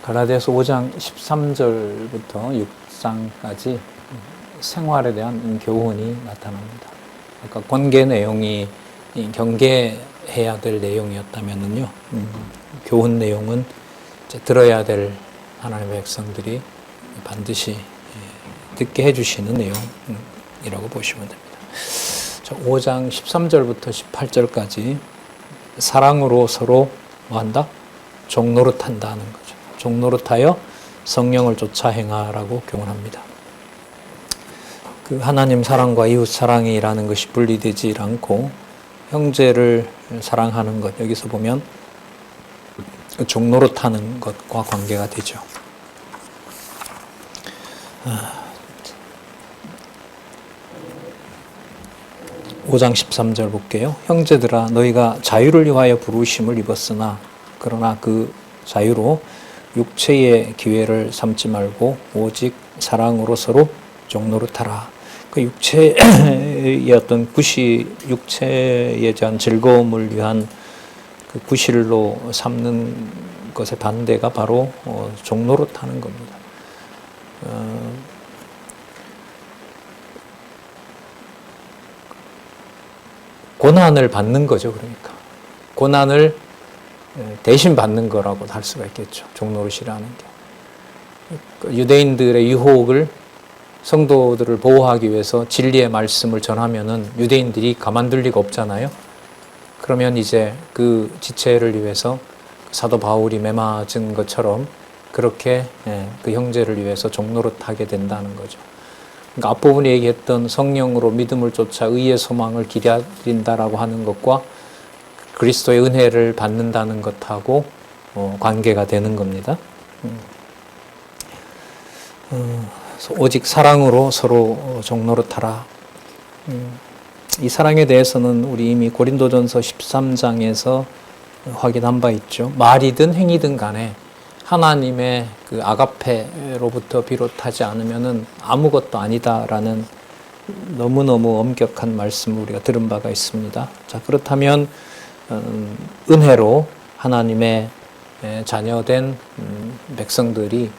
갈라디아서 5장 13절부터 6장까지 생활에 대한 교훈이 나타납니다. 그러니까 권계 내용이 경계해야 될 내용이었다면요, 교훈 내용은 이제 들어야 될 하나님의 백성들이 반드시 듣게 해주시는 내용이라고 보시면 됩니다. 5장 13절부터 18절까지 사랑으로 서로 뭐한다? 종노릇한다는 거죠. 종노릇하여 성령을 쫓아 행하라고 교훈합니다. 그 하나님 사랑과 이웃 사랑이라는 것이 분리되지 않고 형제를 사랑하는 것, 여기서 보면 종노릇하는 것과 관계가 되죠. 5장 13절 볼게요. 형제들아 너희가 자유를 위하여 부르심을 입었으나 그러나 그 자유로 육체의 기회를 삼지 말고 오직 사랑으로 서로 종노릇하라. 그 육체의 어떤 육체에 대한 즐거움을 위한 그 구실로 삼는 것의 반대가 바로 종노릇하는 겁니다. 고난을 받는 거죠. 그러니까 고난을 대신 받는 거라고 할 수가 있겠죠. 종노릇이라는 게. 유대인들의 유혹을 성도들을 보호하기 위해서 진리의 말씀을 전하면은 유대인들이 가만둘 리가 없잖아요. 그러면 이제 그 지체를 위해서 사도 바울이 매맞은 것처럼 그렇게 그 형제를 위해서 종노릇하게 된다는 거죠. 그러니까 앞부분에 얘기했던 성령으로 믿음을 쫓아 의의 소망을 기다린다라고 하는 것과 그리스도의 은혜를 받는다는 것하고 관계가 되는 겁니다. 오직 사랑으로 서로 종노릇하라. 이 사랑에 대해서는 우리 이미 고린도전서 13장에서 확인한 바 있죠. 말이든 행위든 간에 하나님의 그 아가페로부터 비롯하지 않으면은 아무것도 아니다라는 너무너무 엄격한 말씀을 우리가 들은 바가 있습니다. 자, 그렇다면 은혜로 하나님의 자녀된 백성들이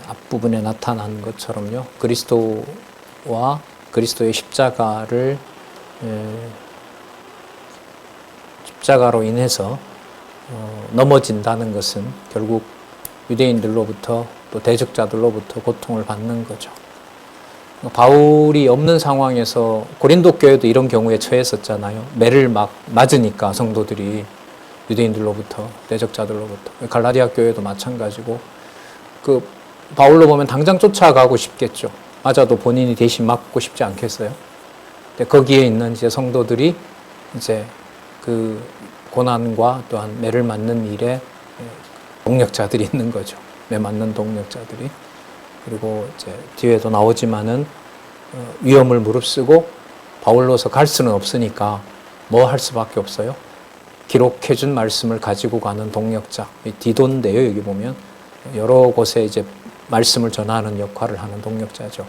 앞부분에 나타난 것처럼요, 그리스도와 그리스도의 십자가로 인해서 넘어진다는 것은 결국 유대인들로부터 또 대적자들로부터 고통을 받는 거죠. 바울이 없는 상황에서 고린도 교회도 이런 경우에 처했었잖아요. 매를 막 맞으니까 성도들이 유대인들로부터 대적자들로부터. 갈라디아 교회도 마찬가지고 그 바울로 보면 당장 쫓아가고 싶겠죠. 맞아도 본인이 대신 맞고 싶지 않겠어요? 근데 거기에 있는 이제 성도들이 이제 그 고난과 또한 매를 맞는 일에 동력자들이 있는 거죠. 매 맞는 동력자들이. 그리고 이제 뒤에도 나오지만은 위험을 무릅쓰고 바울로서 갈 수는 없으니까 뭐 할 수밖에 없어요? 기록해준 말씀을 가지고 가는 동력자. 디도인데요, 여기 보면. 여러 곳에 이제 말씀을 전하는 역할을 하는 동력자죠.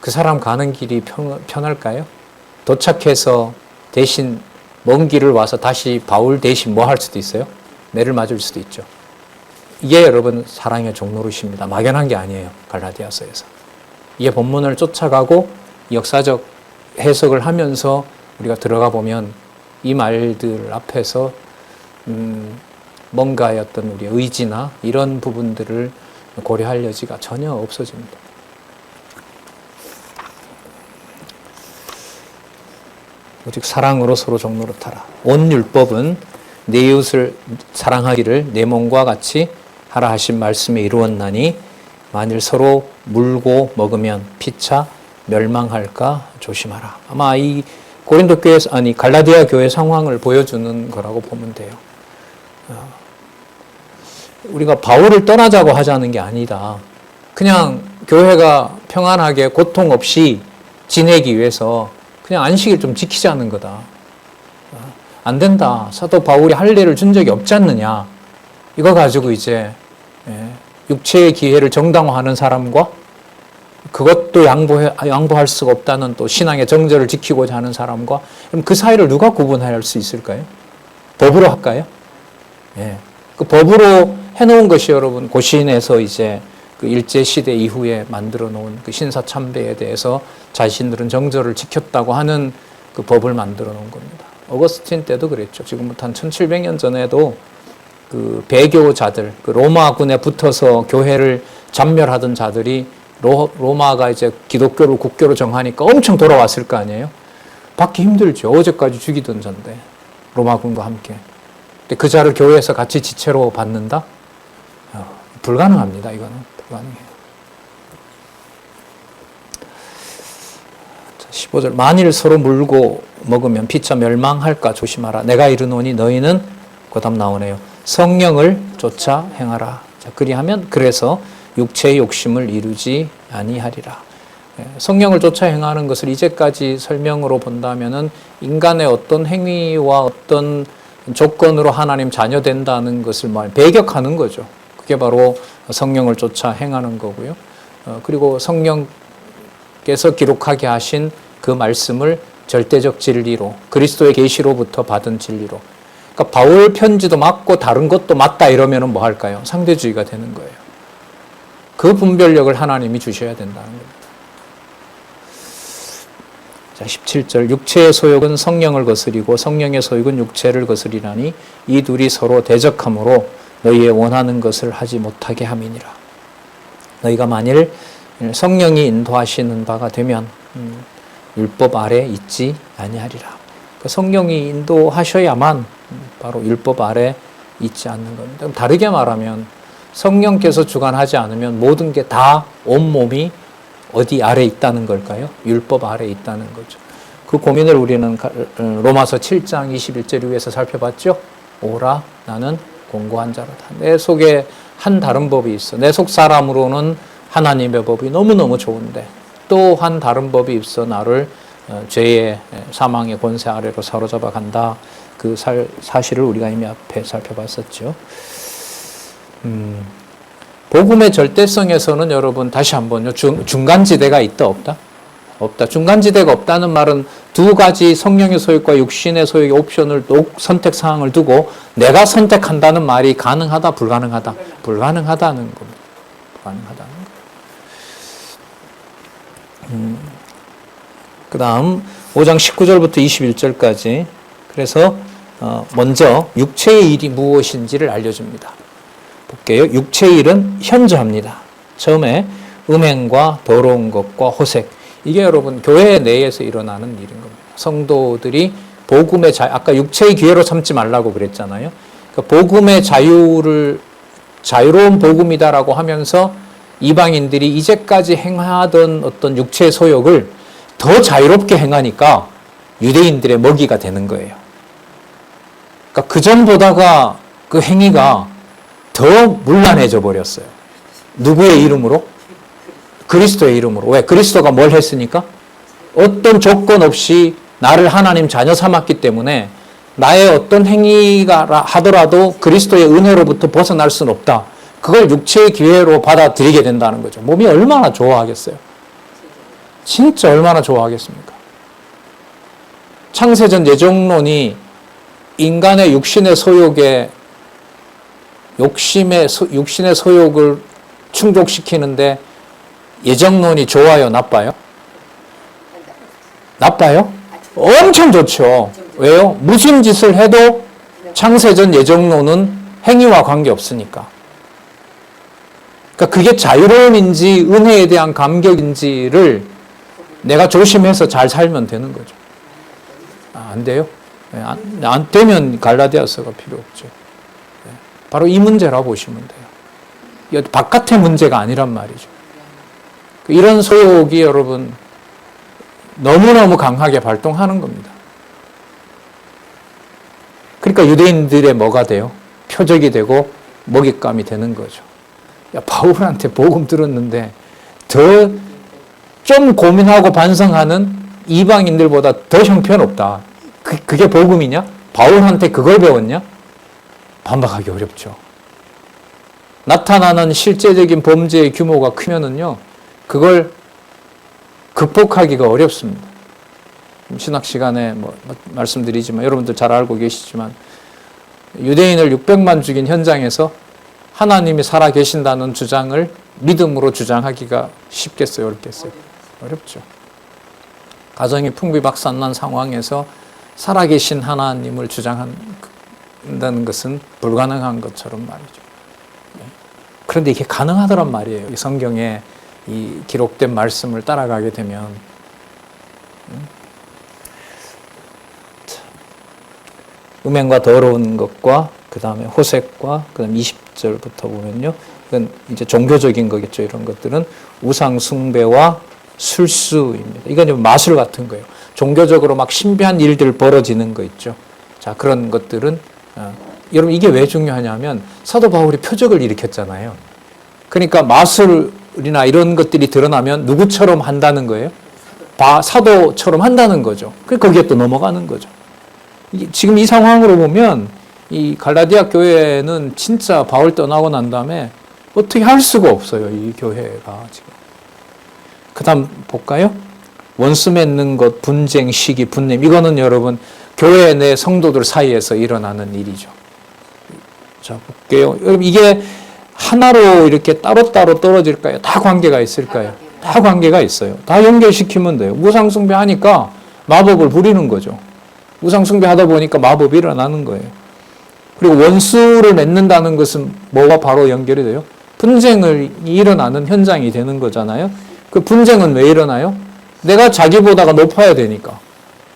그 사람 가는 길이 편할까요? 도착해서 대신 먼 길을 와서 다시 바울 대신 뭐 할 수도 있어요? 매를 맞을 수도 있죠. 이게 여러분 사랑의 종노릇입니다. 막연한 게 아니에요. 갈라디아서에서. 이게 본문을 쫓아가고 역사적 해석을 하면서 우리가 들어가 보면 이 말들 앞에서 뭔가의 어떤 우리의 의지나 이런 부분들을 고려할 여지가 전혀 없어집니다. 오직 사랑으로 서로 종노릇하라. 온 율법은 내 이웃을 사랑하기를 내 몸과 같이 하라 하신 말씀에 이루었나니 만일 서로 물고 먹으면 피차 멸망할까 조심하라. 아마 이 고린도 교회 갈라디아 교회 상황을 보여주는 거라고 보면 돼요. 우리가 바울을 떠나자고 하자는 게 아니다. 그냥 교회가 평안하게 고통 없이 지내기 위해서 그냥 안식일 좀 지키자는 거다. 안 된다. 사도 바울이 할 일을 준 적이 없지 않느냐. 이거 가지고 이제 육체의 기회를 정당화하는 사람과 그것도 양보할 수가 없다는 또 신앙의 정절을 지키고자 하는 사람과 그럼 그 사이를 누가 구분할 수 있을까요? 법으로 할까요? 그 법으로 해놓은 것이 여러분 고신에서 이제 그 일제시대 이후에 만들어 놓은 그 신사참배에 대해서 자신들은 정절을 지켰다고 하는 그 법을 만들어 놓은 겁니다. 어거스틴 때도 그랬죠. 지금부터 한 1700년 전에도 그 배교자들, 그 로마군에 붙어서 교회를 잔멸하던 자들이 로마가 이제 기독교를 국교로 정하니까 엄청 돌아왔을 거 아니에요? 받기 힘들죠. 어제까지 죽이던 자인데 로마군과 함께. 근데 그 자를 교회에서 같이 지체로 받는다? 불가능합니다. 이거는 불가능해요. 15절 만일 서로 물고 먹으면 피차 멸망할까 조심하라. 내가 이르노니 너희는 그 다음 나오네요. 성령을 쫓아 행하라. 자, 그리하면 그래서 육체의 욕심을 이루지 아니하리라. 성령을 쫓아 행하는 것을 이제까지 설명으로 본다면은 인간의 어떤 행위와 어떤 조건으로 하나님 자녀 된다는 것을 배격하는 거죠. 그게 바로 성령을 쫓아 행하는 거고요. 그리고 성령께서 기록하게 하신 그 말씀을 절대적 진리로 그리스도의 계시로부터 받은 진리로. 그러니까 바울 편지도 맞고 다른 것도 맞다 이러면은 뭐 할까요? 상대주의가 되는 거예요. 그 분별력을 하나님이 주셔야 된다는 겁니다. 자, 17절 육체의 소욕은 성령을 거스리고 성령의 소욕은 육체를 거스리라니 이 둘이 서로 대적함으로 너희의 원하는 것을 하지 못하게 함이니라. 너희가 만일 성령이 인도하시는 바가 되면 율법 아래 있지 아니하리라. 성령이 인도하셔야만 바로 율법 아래 있지 않는 겁니다. 다르게 말하면 성령께서 주관하지 않으면 모든 게 다 온몸이 어디 아래 있다는 걸까요? 율법 아래 있다는 거죠. 그 고민을 우리는 로마서 7장 21절 위에서 살펴봤죠. 오라 나는 공고한 자로다. 내 속에 한 다른 법이 있어. 내 속 사람으로는 하나님의 법이 너무너무 좋은데 또 한 다른 법이 있어 나를 죄의 사망의 권세 아래로 사로잡아 간다. 그 사실을 우리가 이미 앞에 살펴봤었죠. 복음의 절대성에서는 여러분 다시 한번요. 중간지대가 있다 없다? 없다. 중간지대가 없다는 말은 두 가지 성령의 소욕과 육신의 소욕의 옵션을 선택사항을 두고 내가 선택한다는 말이 가능하다 불가능하다? 불가능하다는 겁니다. 불가능하다는 거예요. 그 다음 5장 19절부터 21절까지 그래서 먼저 육체의 일이 무엇인지를 알려줍니다. 볼게요. 육체의 일은 현저합니다. 처음에 음행과 더러운 것과 호색. 이게 여러분 교회 내에서 일어나는 일인 겁니다. 성도들이 복음의 아까 육체의 기회로 삼지 말라고 그랬잖아요. 그러니까 복음의 자유로운 복음이다라고 하면서 이방인들이 이제까지 행하던 어떤 육체의 소욕을 더 자유롭게 행하니까 유대인들의 먹이가 되는 거예요. 그러니까 그전보다가 그 행위가 더 문란해져 버렸어요. 누구의 이름으로? 그리스도의 이름으로. 왜? 그리스도가 뭘 했으니까? 어떤 조건 없이 나를 하나님 자녀 삼았기 때문에 나의 어떤 행위가 하더라도 그리스도의 은혜로부터 벗어날 수는 없다. 그걸 육체의 기회로 받아들이게 된다는 거죠. 몸이 얼마나 좋아하겠어요? 진짜 얼마나 좋아하겠습니까? 창세전 예정론이 인간의 육신의 소욕에 육신의 소욕을 충족시키는데 예정론이 좋아요? 나빠요? 나빠요? 엄청 좋죠. 왜요? 무슨 짓을 해도 창세전 예정론은 행위와 관계없으니까. 그러니까 그게 자유로움인지 은혜에 대한 감격인지를 내가 조심해서 잘 살면 되는 거죠. 안 돼요? 안 되면 갈라디아서가 필요 없죠. 바로 이 문제라고 보시면 돼요. 바깥의 문제가 아니란 말이죠. 이런 소욕이 여러분 너무너무 강하게 발동하는 겁니다. 그러니까 유대인들의 뭐가 돼요? 표적이 되고 먹잇감이 되는 거죠. 야, 바울한테 복음 들었는데 더 좀 고민하고 반성하는 이방인들보다 더 형편없다. 그게 복음이냐? 바울한테 그걸 배웠냐? 반박하기 어렵죠. 나타나는 실제적인 범죄의 규모가 크면은요, 그걸 극복하기가 어렵습니다. 신학 시간에 말씀드리지만 여러분들 잘 알고 계시지만 유대인을 600만 죽인 현장에서 하나님이 살아 계신다는 주장을 믿음으로 주장하기가 쉽겠어요? 어렵겠어요? 어렵죠. 가정이 풍비박산난 상황에서 살아계신 하나님을 주장한다는 것은 불가능한 것처럼 말이죠. 그런데 이게 가능하더란 말이에요. 이 성경에 이 기록된 말씀을 따라가게 되면. 음행과 더러운 것과 그 다음에 호색과 그 다음 20절부터 보면요. 이건 이제 종교적인 거겠죠. 이런 것들은 우상 숭배와 술수입니다. 이건 마술 같은 거예요. 종교적으로 막 신비한 일들 벌어지는 거 있죠. 자, 그런 것들은 여러분 이게 왜 중요하냐면 사도 바울이 표적을 일으켰잖아요. 그러니까 마술이나 이런 것들이 드러나면 누구처럼 한다는 거예요? 사도처럼 한다는 거죠. 거기에 또 넘어가는 거죠. 지금 이 상황으로 보면 이 갈라디아 교회는 진짜 바울 떠나고 난 다음에 어떻게 할 수가 없어요. 이 교회가 지금. 그 다음 볼까요? 원수 맺는 것, 분쟁, 시기, 분냄. 이거는 여러분 교회 내 성도들 사이에서 일어나는 일이죠. 자, 볼게요. 여러분 이게 하나로 이렇게 따로따로 떨어질까요? 다 관계가 있을까요? 다 관계가 있어요. 다 연결시키면 돼요. 우상숭배 하니까 마법을 부리는 거죠. 우상숭배 하다 보니까 마법이 일어나는 거예요. 그리고 원수를 맺는다는 것은 뭐와 바로 연결이 돼요? 분쟁이 일어나는 현장이 되는 거잖아요. 그 분쟁은 왜 일어나요? 내가 자기보다가 높아야 되니까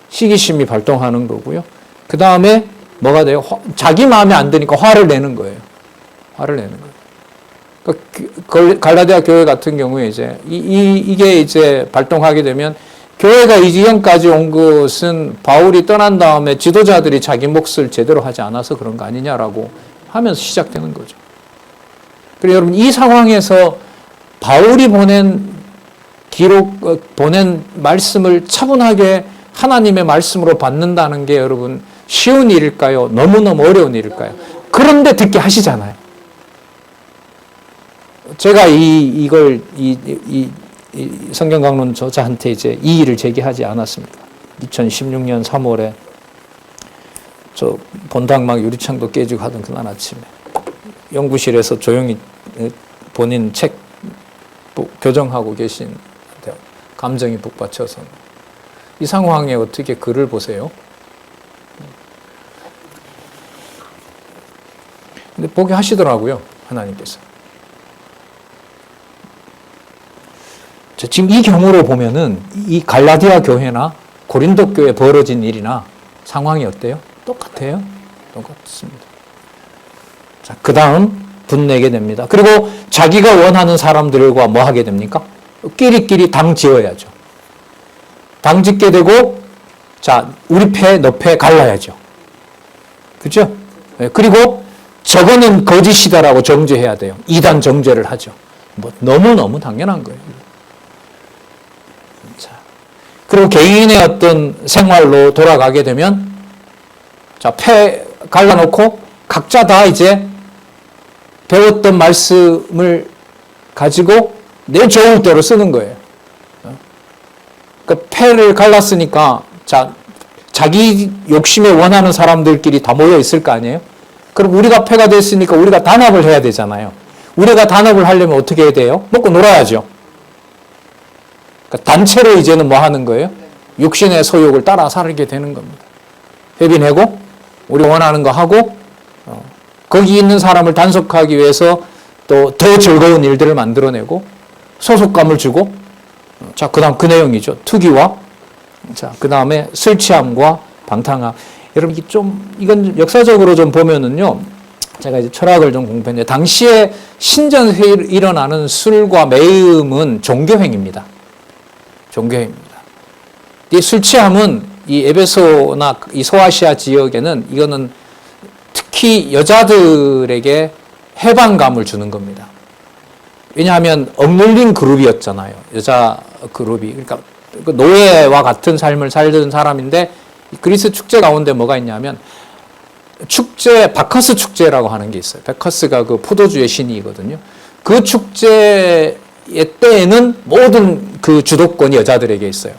시기심이 발동하는 거고요. 그 다음에 뭐가 돼요? 자기 마음에 안 드니까 화를 내는 거예요. 화를 내는 거예요. 그러니까 갈라디아 교회 같은 경우에 이제 이게 이제 발동하게 되면 교회가 이 지경까지 온 것은 바울이 떠난 다음에 지도자들이 자기 몫을 제대로 하지 않아서 그런 거 아니냐라고 하면서 시작되는 거죠. 그리고 여러분 이 상황에서 바울이 보낸 말씀을 차분하게 하나님의 말씀으로 받는다는 게 여러분 쉬운 일일까요? 너무너무 어려운 일일까요? 그런데 듣게 하시잖아요. 제가 이 성경 강론 저자한테 이제 이 일을 제기하지 않았습니까? 2016년 3월에 저 본당 막 유리창도 깨지고 하던 그날 아침에 연구실에서 조용히 본인 책 교정하고 계신 감정이 북받쳐서 이 상황에 어떻게 글을 보세요? 근데 보게 하시더라고요, 하나님께서. 지금 이 경우로 보면은 이 갈라디아 교회나 고린도 교회에 벌어진 일이나 상황이 어때요? 똑같아요. 똑같습니다. 자, 그 다음 분내게 됩니다. 그리고 자기가 원하는 사람들과 뭐 하게 됩니까? 끼리끼리 당 지어야죠. 당 짓게 되고, 자, 우리 패, 너 패 갈라야죠. 그죠? 그리고 저거는 거짓이다라고 정죄해야 돼요. 이단 정죄를 하죠. 뭐 너무너무 당연한 거예요. 자, 그리고 개인의 어떤 생활로 돌아가게 되면, 자, 패 갈라놓고 각자 다 이제 배웠던 말씀을 가지고 내 좋을 대로 쓰는 거예요. 그 패를 갈랐으니까, 자, 자기 욕심에 원하는 사람들끼리 다 모여 있을 거 아니에요? 그럼 우리가 패가 됐으니까 우리가 단합을 해야 되잖아요. 우리가 단합을 하려면 어떻게 해야 돼요? 먹고 놀아야죠. 그러니까 단체로 이제는 뭐 하는 거예요? 육신의 소욕을 따라 살게 되는 겁니다. 회비 내고, 우리 원하는 거 하고, 거기 있는 사람을 단속하기 위해서 또 더 즐거운 일들을 만들어내고, 소속감을 주고, 자, 그 다음 그 내용이죠. 투기와, 자, 그 다음에 술 취함과 방탕함. 여러분, 이건 역사적으로 좀 보면은요, 제가 이제 철학을 좀 공부했는데, 당시에 신전에 일어나는 술과 매음은 종교행위입니다. 종교행위입니다. 이 술 취함은 이 에베소나 이 소아시아 지역에는 이거는 특히 여자들에게 해방감을 주는 겁니다. 왜냐하면 억눌린 그룹이었잖아요. 여자 그룹이. 그러니까 노예와 같은 삶을 살던 사람인데 그리스 축제 가운데 뭐가 있냐면 축제, 바커스 축제라고 하는 게 있어요. 바커스가 그 포도주의 신이거든요. 그 축제의 때에는 모든 그 주도권이 여자들에게 있어요.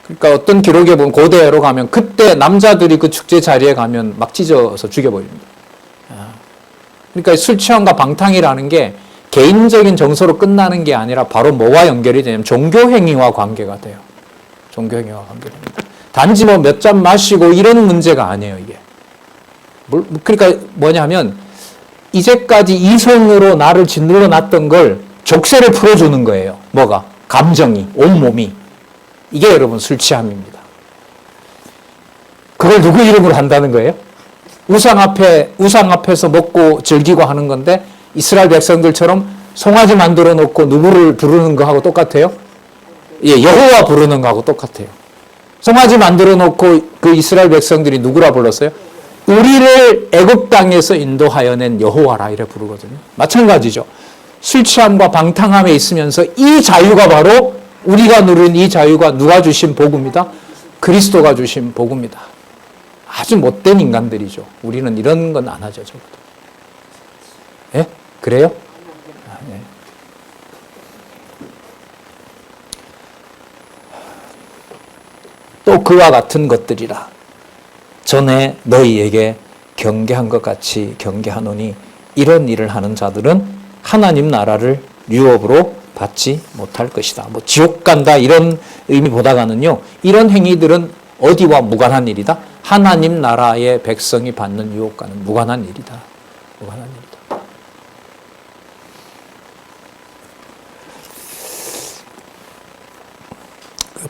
그러니까 어떤 기록에 보면 고대로 가면 그때 남자들이 그 축제 자리에 가면 막 찢어서 죽여버립니다. 그러니까 술 취함과 방탕이라는 게 개인적인 정서로 끝나는 게 아니라 바로 뭐와 연결이 되냐면 종교행위와 관계가 돼요. 종교행위와 관계됩니다. 단지 뭐 몇 잔 마시고 이런 문제가 아니에요, 이게. 그러니까 뭐냐면 이제까지 이성으로 나를 짓눌러 놨던 걸 족쇄를 풀어주는 거예요. 뭐가? 감정이, 온몸이. 이게 여러분 술 취함입니다. 그걸 누구 이름으로 한다는 거예요? 우상 앞에서 먹고 즐기고 하는 건데 이스라엘 백성들처럼 송아지 만들어 놓고 누구를 부르는 거하고 똑같아요? 예, 여호와 부르는 거하고 똑같아요. 송아지 만들어 놓고 그 이스라엘 백성들이 누구라 불렀어요? 우리를 애굽 땅에서 인도하여 낸 여호와라 이래 부르거든요. 마찬가지죠. 술 취함과 방탕함에 있으면서 이 자유가 바로 우리가 누린 이 자유가 누가 주신 복음이다? 그리스도가 주신 복음이다. 아주 못된 인간들이죠. 우리는 이런 건 안 하죠, 적어도. 예? 그래요? 아, 네. 또 그와 같은 것들이라 전에 너희에게 경계한 것 같이 경계하노니 이런 일을 하는 자들은 하나님 나라를 유업으로 받지 못할 것이다. 뭐 지옥 간다 이런 의미보다가는요. 이런 행위들은 어디와 무관한 일이다? 하나님 나라의 백성이 받는 유혹과는 무관한 일이다. 무관한 일이다.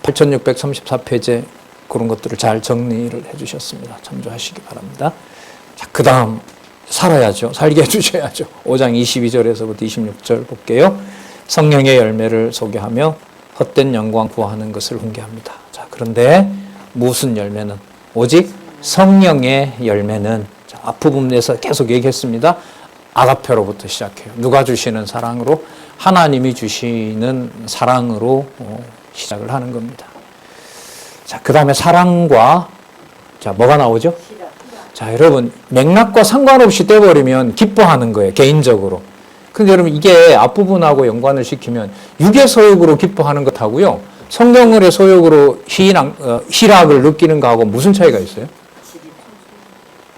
8634페이지에 그런 것들을 잘 정리를 해주셨습니다. 참조하시기 바랍니다. 자, 그 다음 살아야죠. 살게 해주셔야죠. 5장 22절에서부터 26절 볼게요. 성령의 열매를 소개하며 헛된 영광 구하는 것을 훈계합니다. 자, 그런데 무슨 열매는? 오직 성령의 열매는 자, 앞부분에서 계속 얘기했습니다. 아가페로부터 시작해요. 누가 주시는 사랑으로? 하나님이 주시는 사랑으로 시작을 하는 겁니다. 자, 그 다음에 사랑과 자, 뭐가 나오죠? 자, 여러분 맥락과 상관없이 떼버리면 기뻐하는 거예요. 개인적으로. 근데 여러분 이게 앞부분하고 연관을 시키면 육의 소욕으로 기뻐하는 것하고요. 성령의 소욕으로 희락을 느끼는 거하고 무슨 차이가 있어요?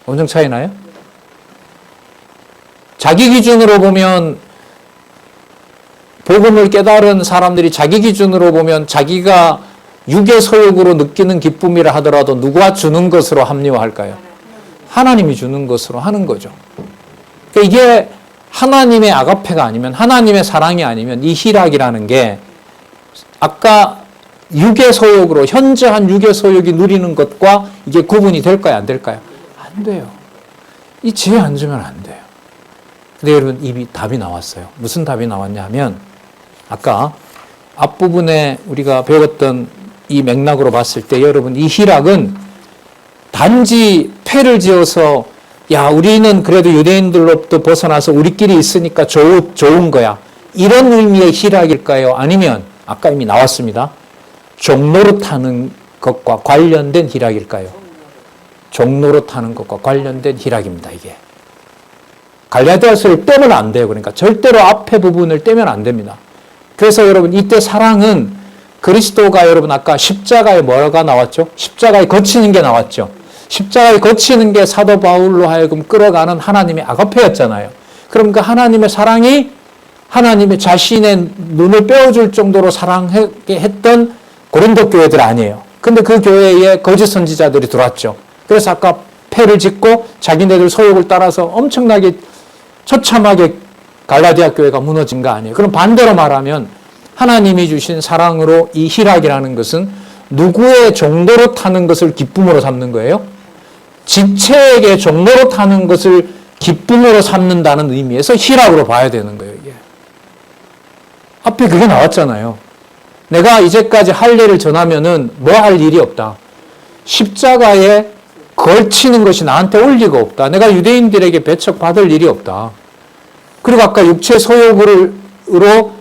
엄청 차이 나요? 자기 기준으로 보면 복음을 깨달은 사람들이 자기 기준으로 보면 자기가 육의 소욕으로 느끼는 기쁨이라 하더라도 누가 주는 것으로 합리화할까요? 하나님이 주는 것으로 하는 거죠. 그러니까 이게 하나님의 아가페가 아니면 하나님의 사랑이 아니면 이 희락이라는 게 아까 육의 소욕으로 현저한 육의 소욕이 누리는 것과 이게 구분이 될까요? 안 될까요? 안 돼요. 이 지혜 안 주면 안 돼요. 근데 여러분 이 답이 나왔어요. 무슨 답이 나왔냐 하면 아까 앞부분에 우리가 배웠던 이 맥락으로 봤을 때 여러분 이 희락은 단지 패를 지어서 야 우리는 그래도 유대인들로부터 벗어나서 우리끼리 있으니까 좋은 거야. 이런 의미의 희락일까요? 아니면 아까 이미 나왔습니다. 종노릇하는 것과 관련된 희락일까요? 종노릇하는 것과 관련된 희락입니다. 이게. 갈라디아서를 떼면 안 돼요. 그러니까 절대로 앞에 부분을 떼면 안 됩니다. 그래서 여러분 이때 사랑은 그리스도가 여러분 아까 십자가에 뭐가 나왔죠? 십자가에 거치는 게 나왔죠. 십자가에 거치는 게 사도 바울로 하여금 끌어가는 하나님의 아가페였잖아요. 그럼 그 하나님의 사랑이 하나님의 자신의 눈을 빼어줄 정도로 사랑하게 했던 고린도 교회들 아니에요. 근데 그 교회에 거짓 선지자들이 들어왔죠. 그래서 아까 패를 짓고 자기네들 소욕을 따라서 엄청나게 처참하게 갈라디아 교회가 무너진 거 아니에요. 그럼 반대로 말하면 하나님이 주신 사랑으로 이 희락이라는 것은 누구의 종로로 타는 것을 기쁨으로 삼는 거예요? 지체에게 종로로 타는 것을 기쁨으로 삼는다는 의미에서 희락으로 봐야 되는 거예요. 이게. 앞에 그게 나왔잖아요. 내가 이제까지 할 일을 전하면은 뭐 할 일이 없다. 십자가에 걸치는 것이 나한테 올 리가 없다. 내가 유대인들에게 배척받을 일이 없다. 그리고 아까 육체 소욕으로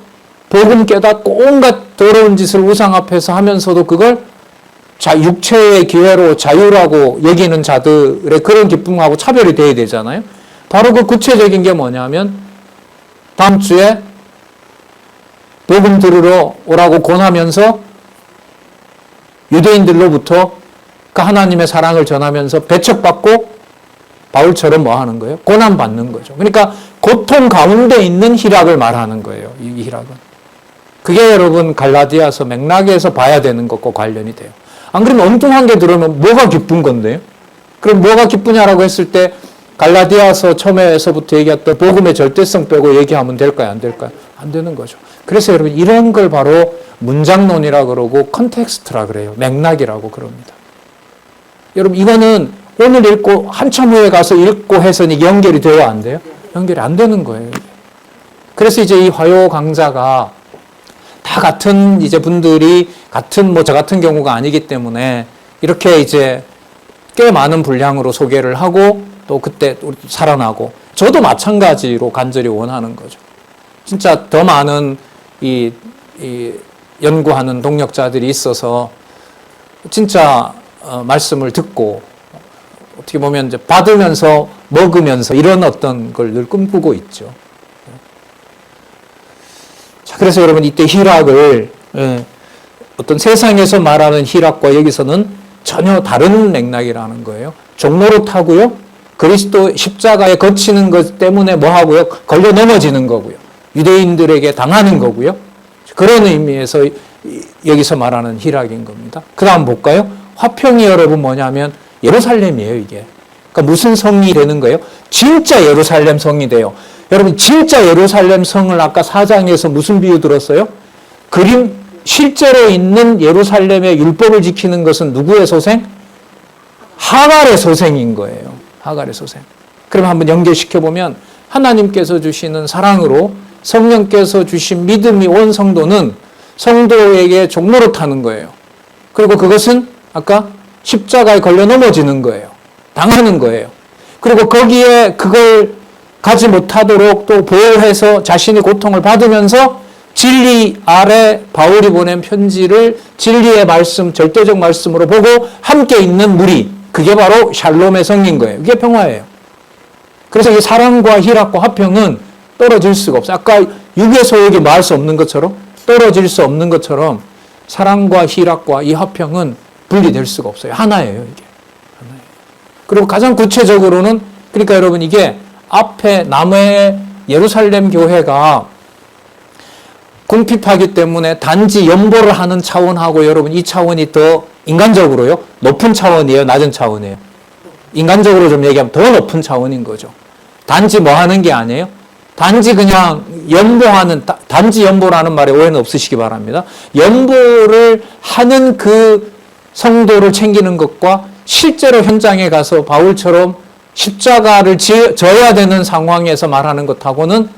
복음 깨닫고 온갖 더러운 짓을 우상 앞에서 하면서도 그걸 육체의 기회로 자유라고 여기는 자들의 그런 기쁨하고 차별이 돼야 되잖아요. 바로 그 구체적인 게 뭐냐면 다음 주에 복음 들으러 오라고 권하면서 유대인들로부터 그 하나님의 사랑을 전하면서 배척받고 바울처럼 뭐 하는 거예요? 고난 받는 거죠. 그러니까 고통 가운데 있는 희락을 말하는 거예요. 이 희락은. 그게 여러분 갈라디아서 맥락에서 봐야 되는 것과 관련이 돼요. 안 그러면 엉뚱한 게 들어오면 뭐가 기쁜 건데요? 그럼 뭐가 기쁘냐라고 했을 때 갈라디아서 처음에서부터 얘기했던 복음의 절대성 빼고 얘기하면 될까요? 안 될까요? 안 되는 거죠. 그래서 여러분 이런 걸 바로 문장론이라고 그러고 컨텍스트라 그래요. 맥락이라고 그럽니다. 여러분 이거는 오늘 읽고 한참 후에 가서 읽고 해서는 이게 연결이 돼요? 안 돼요? 연결이 안 되는 거예요. 그래서 이제 이 화요 강좌가 다 같은 이제 분들이 같은 뭐 저 같은 경우가 아니기 때문에 이렇게 이제 꽤 많은 분량으로 소개를 하고 또 그때 우리 살아나고 저도 마찬가지로 간절히 원하는 거죠. 진짜 더 많은 이 연구하는 동력자들이 있어서 진짜 말씀을 듣고 어떻게 보면 이제 받으면서 먹으면서 이런 어떤 걸 늘 꿈꾸고 있죠. 자, 그래서 여러분 이때 희락을 어떤 세상에서 말하는 희락과 여기서는 전혀 다른 맥락이라는 거예요. 종로로 타고요. 그리스도 십자가에 거치는 것 때문에 뭐 하고요? 걸려 넘어지는 거고요. 유대인들에게 당하는 거고요. 그런 의미에서 여기서 말하는 희락인 겁니다. 그 다음 볼까요? 화평이 여러분 뭐냐면 예루살렘이에요, 이게. 그러니까 무슨 성이 되는 거예요? 진짜 예루살렘 성이 돼요. 여러분, 진짜 예루살렘 성을 아까 4장에서 무슨 비유 들었어요? 실제로 있는 예루살렘의 율법을 지키는 것은 누구의 소생? 하갈의 소생인 거예요. 하갈의 소생. 그럼 한번 연결시켜보면 하나님께서 주시는 사랑으로 성령께서 주신 믿음이 온 성도는 성도에게 종로로 타는 거예요. 그리고 그것은 아까 십자가에 걸려 넘어지는 거예요. 당하는 거예요. 그리고 거기에 그걸 가지 못하도록 또 보호해서 자신이 고통을 받으면서 진리 아래 바울이 보낸 편지를 진리의 말씀, 절대적 말씀으로 보고 함께 있는 무리, 그게 바로 샬롬의 성인 거예요. 이게 평화예요. 그래서 이 사랑과 희락과 화평은 떨어질 수가 없어요. 아까 육의 소욕이 말할 수 없는 것처럼 떨어질 수 없는 것처럼 사랑과 희락과 이 화평은 분리될 수가 없어요. 하나예요, 이게. 하나예요. 그리고 가장 구체적으로는 그러니까 여러분 이게 앞에 남의 예루살렘 교회가 궁핍하기 때문에 단지 연보를 하는 차원하고 여러분 이 차원이 더 인간적으로요 높은 차원이에요, 낮은 차원이에요. 인간적으로 좀 얘기하면 더 높은 차원인 거죠. 단지 뭐 하는 게 아니에요. 단지 그냥 연보하는, 단지 연보라는 말에 오해는 없으시기 바랍니다. 연보를 하는 그 성도를 챙기는 것과 실제로 현장에 가서 바울처럼 십자가를 져야 되는 상황에서 말하는 것하고는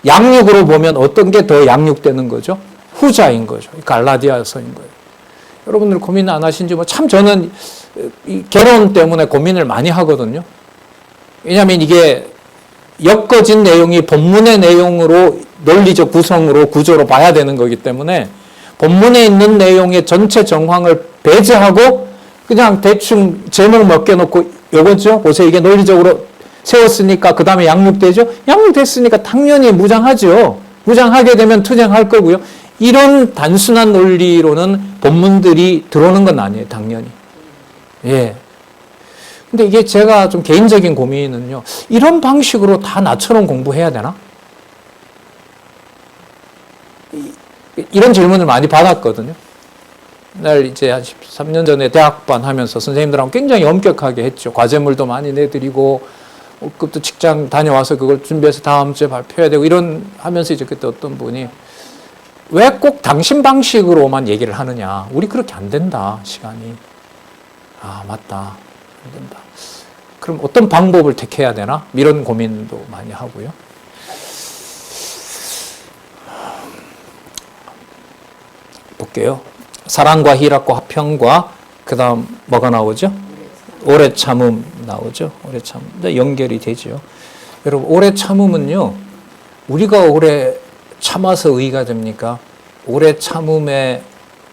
양육으로 보면 어떤 게 더 양육되는 거죠? 후자인 거죠. 갈라디아서인 거예요. 여러분들 고민 안 하신지 참 저는 이 결혼 때문에 고민을 많이 하거든요. 왜냐하면 이게 엮어진 내용이 본문의 내용으로 논리적 구성으로 구조로 봐야 되는 거기 때문에 본문에 있는 내용의 전체 정황을 배제하고 그냥 대충 제목 맡겨놓고 요거죠. 보세요. 이게 논리적으로 세웠으니까 그 다음에 양육되죠. 양육됐으니까 당연히 무장하죠. 무장하게 되면 투쟁할 거고요. 이런 단순한 논리로는 본문들이 들어오는 건 아니에요. 당연히. 예. 근데 이게 제가 좀 개인적인 고민은요. 이런 방식으로 다 나처럼 공부해야 되나? 이런 질문을 많이 받았거든요. 날 이제 한 13년 전에 대학반 하면서 선생님들하고 굉장히 엄격하게 했죠. 과제물도 많이 내드리고, 월급도 직장 다녀와서 그걸 준비해서 다음 주에 발표해야 되고, 이런 하면서 이제 그때 어떤 분이 왜 꼭 당신 방식으로만 얘기를 하느냐. 우리 그렇게 안 된다, 시간이. 아, 맞다. 안 된다. 그럼 어떤 방법을 택해야 되나? 이런 고민도 많이 하고요. 볼게요. 사랑과 희락과 화평과 그 다음 뭐가 나오죠? 오래 참음 나오죠. 오래 참음. 연결이 되죠. 여러분 오래 참음은요. 우리가 오래 참아서 의가 됩니까? 오래 참음의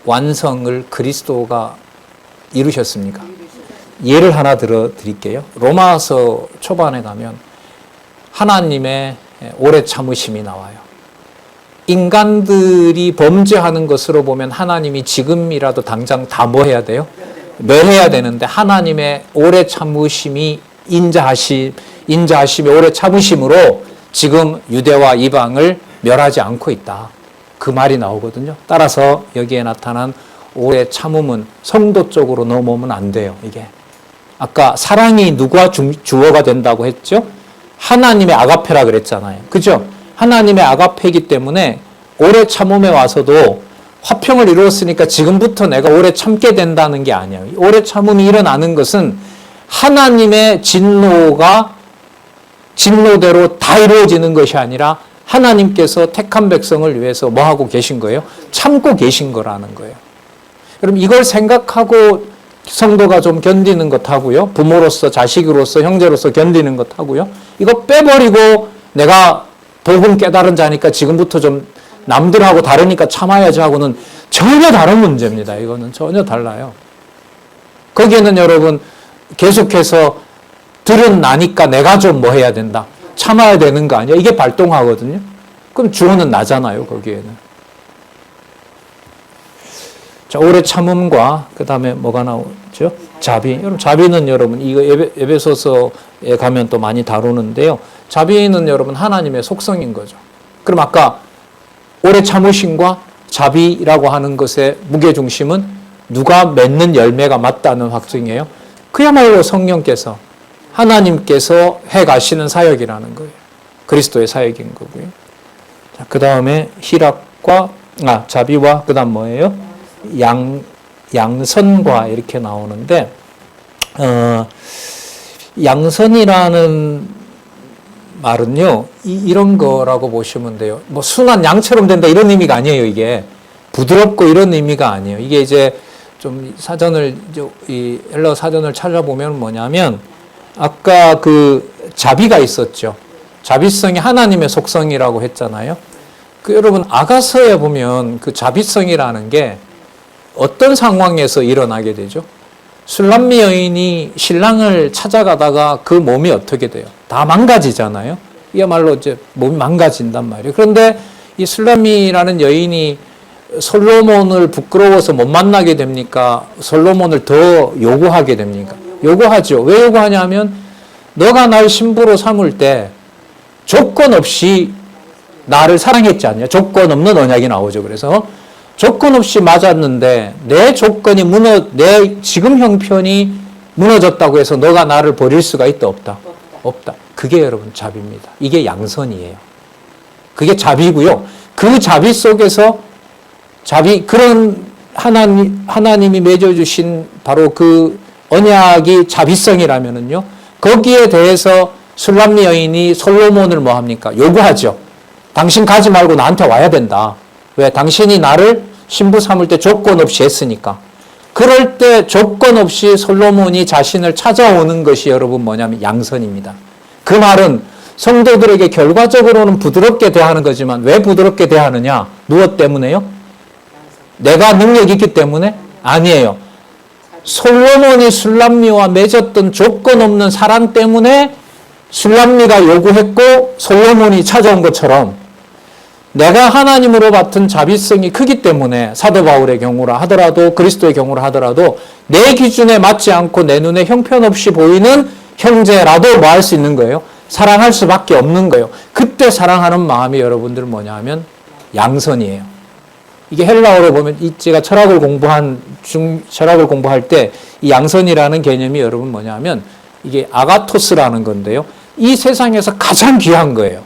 완성을 그리스도가 이루셨습니까? 예를 하나 들어드릴게요. 로마서 초반에 가면 하나님의 오래 참으심이 나와요. 인간들이 범죄하는 것으로 보면 하나님이 지금이라도 당장 다 뭐 해야 돼요? 멸해야 되는데 하나님의 오래 참으심이 인자하심의 오래 참으심으로 지금 유대와 이방을 멸하지 않고 있다. 그 말이 나오거든요. 따라서 여기에 나타난 오래 참음은 성도 쪽으로 넘어오면 안 돼요. 이게 아까 사랑이 누가 주어가 된다고 했죠? 하나님의 아가페라 그랬잖아요. 그죠? 하나님의 아가페이기 때문에 오래 참음에 와서도 화평을 이루었으니까 지금부터 내가 오래 참게 된다는 게 아니에요. 오래 참음이 일어나는 것은 하나님의 진노대로 다 이루어지는 것이 아니라 하나님께서 택한 백성을 위해서 뭐 하고 계신 거예요? 참고 계신 거라는 거예요. 그럼 이걸 생각하고 성도가 좀 견디는 것하고요. 부모로서, 자식으로서, 형제로서 견디는 것하고요. 이거 빼버리고 내가 복음 깨달은 자니까 지금부터 좀 남들하고 다르니까 참아야지 하고는 전혀 다른 문제입니다. 이거는 전혀 달라요. 거기에는 여러분 계속해서 들은 나니까 내가 좀 뭐 해야 된다. 참아야 되는 거 아니야? 이게 발동하거든요. 그럼 주어는 나잖아요. 거기에는. 자, 오래 참음과 그 다음에 뭐가 나오죠? 자비. 여러분 자비는 여러분 이거 에베소서에 가면 또 많이 다루는데요. 자비는 여러분 하나님의 속성인 거죠. 그럼 아까 오래 참으심과 자비라고 하는 것의 무게중심은 누가 맺는 열매가 맞다는 확증이에요. 그야말로 성령께서 하나님께서 해가시는 사역이라는 거예요. 그리스도의 사역인 거고요. 자, 그 다음에 희락과 자비와 그 다음 뭐예요? 양선과 이렇게 나오는데 양선이라는 말은요 이런 거라고 보시면 돼요. 뭐 순한 양처럼 된다 이런 의미가 아니에요. 이게 부드럽고 이런 의미가 아니에요. 이게 이제 좀 이 헬라어 사전을 찾아보면 뭐냐면 아까 그 자비가 있었죠. 자비성이 하나님의 속성이라고 했잖아요. 그 여러분 아가서에 보면 그 자비성이라는 게 어떤 상황에서 일어나게 되죠? 술람미 여인이 신랑을 찾아가다가 그 몸이 어떻게 돼요? 다 망가지잖아요. 이야말로 이제 몸이 망가진단 말이에요. 그런데 이 술람미라는 여인이 솔로몬을 부끄러워서 못 만나게 됩니까? 솔로몬을 더 요구하게 됩니까? 요구하죠. 왜 요구하냐면 너가 날 신부로 삼을 때 조건 없이 나를 사랑했지 않냐? 조건 없는 언약이 나오죠. 그래서 조건 없이 맞았는데 내 조건이 내 지금 형편이 무너졌다고 해서 너가 나를 버릴 수가 있다 없다? 없다. 그게 여러분 자비입니다. 이게 양선이에요. 그게 자비고요. 그 자비 속에서 그런 하나님이 맺어주신 바로 그 언약이 자비성이라면은요. 거기에 대해서 술람미 여인이 솔로몬을 뭐 합니까? 요구하죠. 당신 가지 말고 나한테 와야 된다. 왜? 당신이 나를 신부 삼을 때 조건 없이 했으니까. 그럴 때 조건 없이 솔로몬이 자신을 찾아오는 것이 여러분 뭐냐면 양선입니다. 그 말은 성도들에게 결과적으로는 부드럽게 대하는 거지만 왜 부드럽게 대하느냐? 무엇 때문에요? 내가 능력이 있기 때문에? 아니에요. 솔로몬이 술람미와 맺었던 조건 없는 사랑 때문에 술람미가 요구했고 솔로몬이 찾아온 것처럼 내가 하나님으로 받은 자비성이 크기 때문에 사도 바울의 경우라 하더라도 그리스도의 경우라 하더라도 내 기준에 맞지 않고 내 눈에 형편없이 보이는 형제라도 뭐 할 수 있는 거예요? 사랑할 수밖에 없는 거예요. 그때 사랑하는 마음이 여러분들 뭐냐 하면 양선이에요. 이게 헬라어로 보면 제가 철학을 공부할 때 이 양선이라는 개념이 여러분 뭐냐 하면 이게 아가토스라는 건데요. 이 세상에서 가장 귀한 거예요.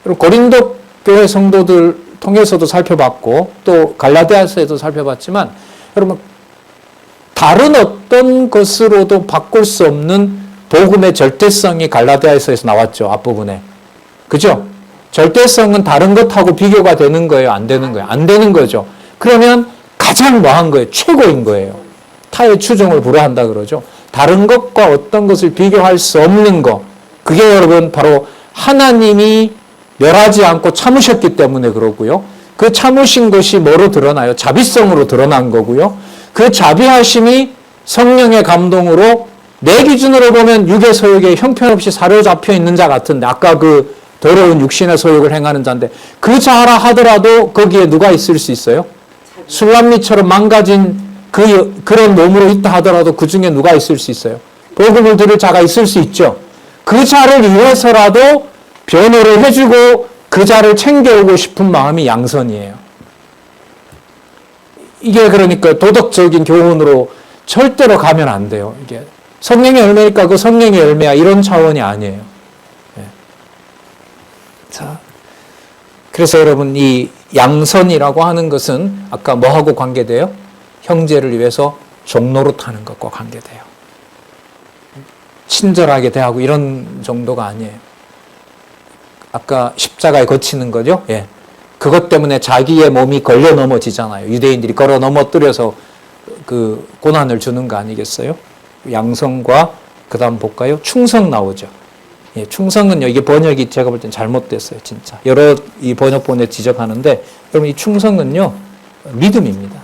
고린도 교회 성도들 통해서도 살펴봤고 또 갈라디아서에도 살펴봤지만 여러분 다른 어떤 것으로도 바꿀 수 없는 복음의 절대성이 갈라디아서에서 나왔죠. 앞부분에. 그죠? 절대성은 다른 것하고 비교가 되는 거예요? 안 되는 거예요? 안 되는 거죠. 그러면 가장 뭐한 거예요? 최고인 거예요. 타의 추종을 불허한다 그러죠. 다른 것과 어떤 것을 비교할 수 없는 것. 그게 여러분 바로 하나님이 멸하지 않고 참으셨기 때문에 그러고요. 그 참으신 것이 뭐로 드러나요? 자비성으로 드러난 거고요. 그 자비하심이 성령의 감동으로 내 기준으로 보면 육의 소욕에 형편없이 사로잡혀 있는 자 같은데 아까 그 더러운 육신의 소욕을 행하는 자인데 그 자라 하더라도 거기에 누가 있을 수 있어요? 술람미처럼 망가진 그런 몸으로 있다 하더라도 그 중에 누가 있을 수 있어요? 복음을 들을 자가 있을 수 있죠. 그 자를 위해서라도 변호를 해주고 그 자를 챙겨오고 싶은 마음이 양선이에요. 이게 그러니까 도덕적인 교훈으로 절대로 가면 안 돼요. 이게 성령의 열매니까 그 성령의 열매야 이런 차원이 아니에요. 네. 자, 그래서 여러분 이 양선이라고 하는 것은 아까 뭐하고 관계돼요? 형제를 위해서 종노릇 하는 것과 관계돼요. 친절하게 대하고 이런 정도가 아니에요. 아까 십자가에 거치는 거죠. 예. 그것 때문에 자기의 몸이 걸려 넘어지잖아요. 유대인들이 걸어 넘어뜨려서 그 고난을 주는 거 아니겠어요? 양성과 그 다음 볼까요? 충성 나오죠. 예, 충성은요, 이게 번역이 제가 볼 땐 잘못됐어요, 진짜. 여러 이 번역본에 지적하는데, 여러분 이 충성은요, 믿음입니다.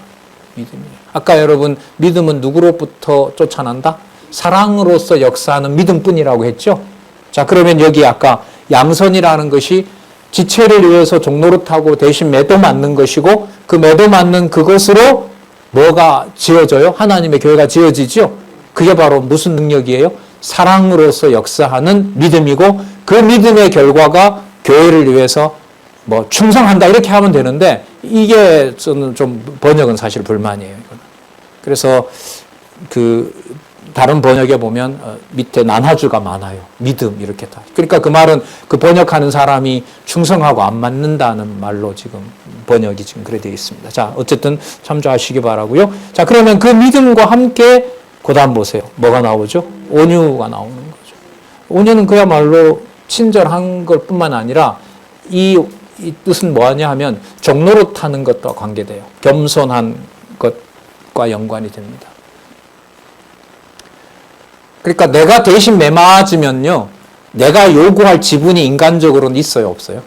믿음이에요. 아까 여러분, 믿음은 누구로부터 쫓아난다? 사랑으로서 역사하는 믿음뿐이라고 했죠? 자, 그러면 여기 아까 양선이라는 것이 지체를 위해서 종노릇하고 대신 매도 맞는 것이고, 그 매도 맞는 그것으로 뭐가 지어져요? 하나님의 교회가 지어지죠? 그게 바로 무슨 능력이에요? 사랑으로서 역사하는 믿음이고, 그 믿음의 결과가 교회를 위해서 뭐 충성한다 이렇게 하면 되는데, 이게 저는 좀 번역은 사실 불만이에요. 그래서 그 다른 번역에 보면 밑에 난하주가 많아요. 믿음 이렇게 다. 그러니까 그 말은 그 번역하는 사람이 충성하고 안 맞는다는 말로 지금 번역이 지금 그래 되어 있습니다. 자, 어쨌든 참조하시기 바라고요. 자, 그러면 그 믿음과 함께 그다음 보세요. 뭐가 나오죠? 온유가 나오는 거죠. 온유는 그야말로 친절한 것 뿐만 아니라 이 뜻은 뭐하냐 하면 종노릇하는 것과 관계돼요. 겸손한 것과 연관이 됩니다. 그러니까 내가 대신 매맞으면요, 내가 요구할 지분이 인간적으로는 있어요, 없어요?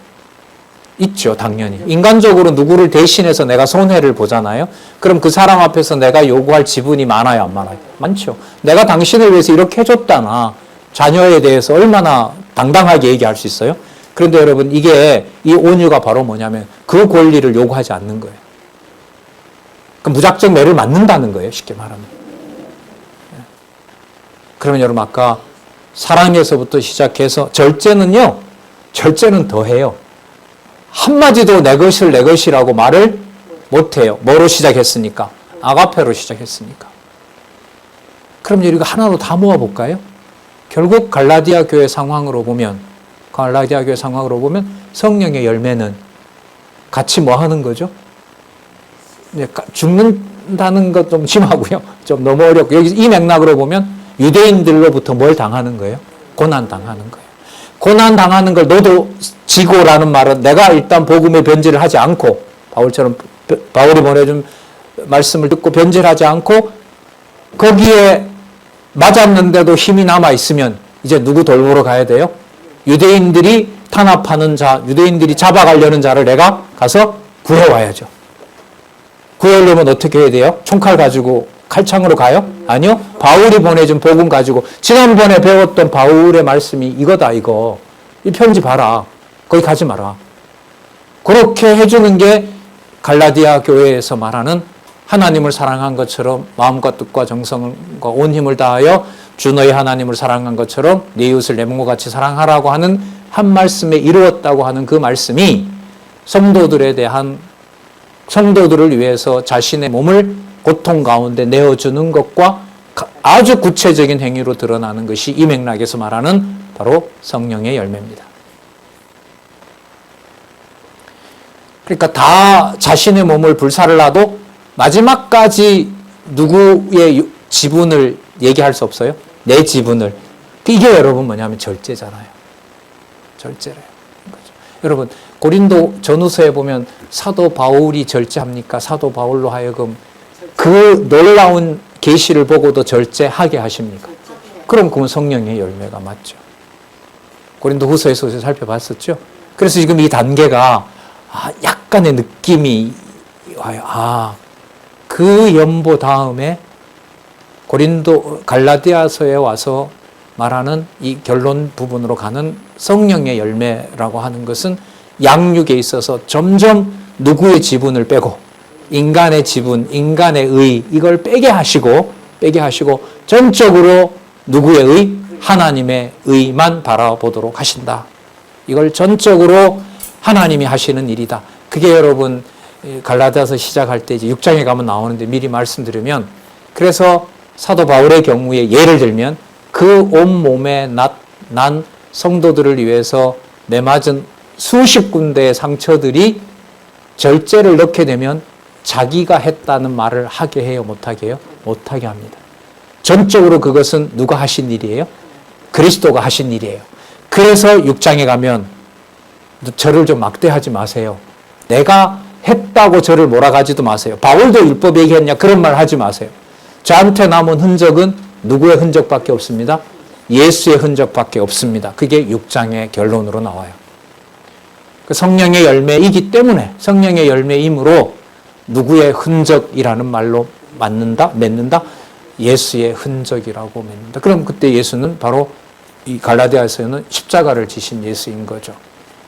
있죠, 당연히. 인간적으로 누구를 대신해서 내가 손해를 보잖아요. 그럼 그 사람 앞에서 내가 요구할 지분이 많아요, 안 많아요? 많죠. 내가 당신을 위해서 이렇게 해줬다나 자녀에 대해서 얼마나 당당하게 얘기할 수 있어요? 그런데 여러분, 이게 이 온유가 바로 뭐냐면 그 권리를 요구하지 않는 거예요. 그럼 무작정 매를 맞는다는 거예요, 쉽게 말하면. 그러면 여러분 아까 사랑에서부터 시작해서 절제는요, 절제는 더해요. 한마디도 내 것을 내 것이라고 말을 못해요. 뭐로 시작했으니까? 아가페로 시작했으니까. 그럼 이거 하나로 다 모아볼까요? 결국 갈라디아 교회 상황으로 보면 성령의 열매는 같이 뭐 하는 거죠? 죽는다는 것 좀 심하고요. 좀 너무 어렵고, 여기 이 맥락으로 보면 유대인들로부터 뭘 당하는 거예요? 고난당하는 거예요. 고난당하는 걸 너도 지고라는 말은 내가 일단 복음의 변질을 하지 않고, 바울처럼 바울이 보내준 말씀을 듣고 변질하지 않고 거기에 맞았는데도 힘이 남아있으면 이제 누구 돌보러 가야 돼요? 유대인들이 탄압하는 자, 유대인들이 잡아가려는 자를 내가 가서 구해와야죠. 구하려면 어떻게 해야 돼요? 총칼 가지고 칼창으로 가요? 아니요. 바울이 보내준 복음 가지고, 지난번에 배웠던 바울의 말씀이 이거다, 이거. 이 편지 봐라. 거기 가지 마라. 그렇게 해주는 게 갈라디아 교회에서 말하는 하나님을 사랑한 것처럼 마음과 뜻과 정성과 온 힘을 다하여 주 너희 하나님을 사랑한 것처럼 네 이웃을 내 몸과 같이 사랑하라고 하는 한 말씀에 이루었다고 하는 그 말씀이 성도들에 대한, 성도들을 위해서 자신의 몸을 고통 가운데 내어주는 것과 아주 구체적인 행위로 드러나는 것이 이 맥락에서 말하는 바로 성령의 열매입니다. 그러니까 다 자신의 몸을 불사를 놔도 마지막까지 누구의 지분을 얘기할 수 없어요? 내 지분을. 이게 여러분 뭐냐면 절제잖아요. 절제래요. 여러분 고린도 전후서에 보면 사도 바울이 절제합니까? 사도 바울로 하여금 그 놀라운 계시를 보고도 절제하게 하십니까? 그럼 그건 성령의 열매가 맞죠. 고린도 후서에서 살펴봤었죠. 그래서 지금 이 단계가 약간의 느낌이 와요. 그 연보 다음에 고린도 갈라디아서에 와서 말하는 이 결론 부분으로 가는 성령의 열매라고 하는 것은 양육에 있어서 점점 누구의 지분을 빼고 인간의 지분, 인간의 의 이걸 빼게 하시고 전적으로 누구의 의? 하나님의 의만 바라보도록 하신다. 이걸 전적으로 하나님이 하시는 일이다. 그게 여러분 갈라디아서 시작할 때 이제 6장에 가면 나오는데 미리 말씀드리면, 그래서 사도 바울의 경우에 예를 들면 그 온몸에 난 성도들을 위해서 매맞은 수십 군데의 상처들이 절제를 넣게 되면 자기가 했다는 말을 하게 해요? 못하게 해요? 못하게 합니다. 전적으로 그것은 누가 하신 일이에요? 그리스도가 하신 일이에요. 그래서 6장에 가면 저를 좀 막대하지 마세요. 내가 했다고 저를 몰아가지도 마세요. 바울도 율법 얘기했냐? 그런 말 하지 마세요. 저한테 남은 흔적은 누구의 흔적밖에 없습니다? 예수의 흔적밖에 없습니다. 그게 6장의 결론으로 나와요. 그 성령의 열매이기 때문에, 성령의 열매이므로 누구의 흔적이라는 말로 맺는다? 예수의 흔적이라고 맺는다. 그럼 그때 예수는 바로 이 갈라디아에서는 십자가를 지신 예수인 거죠.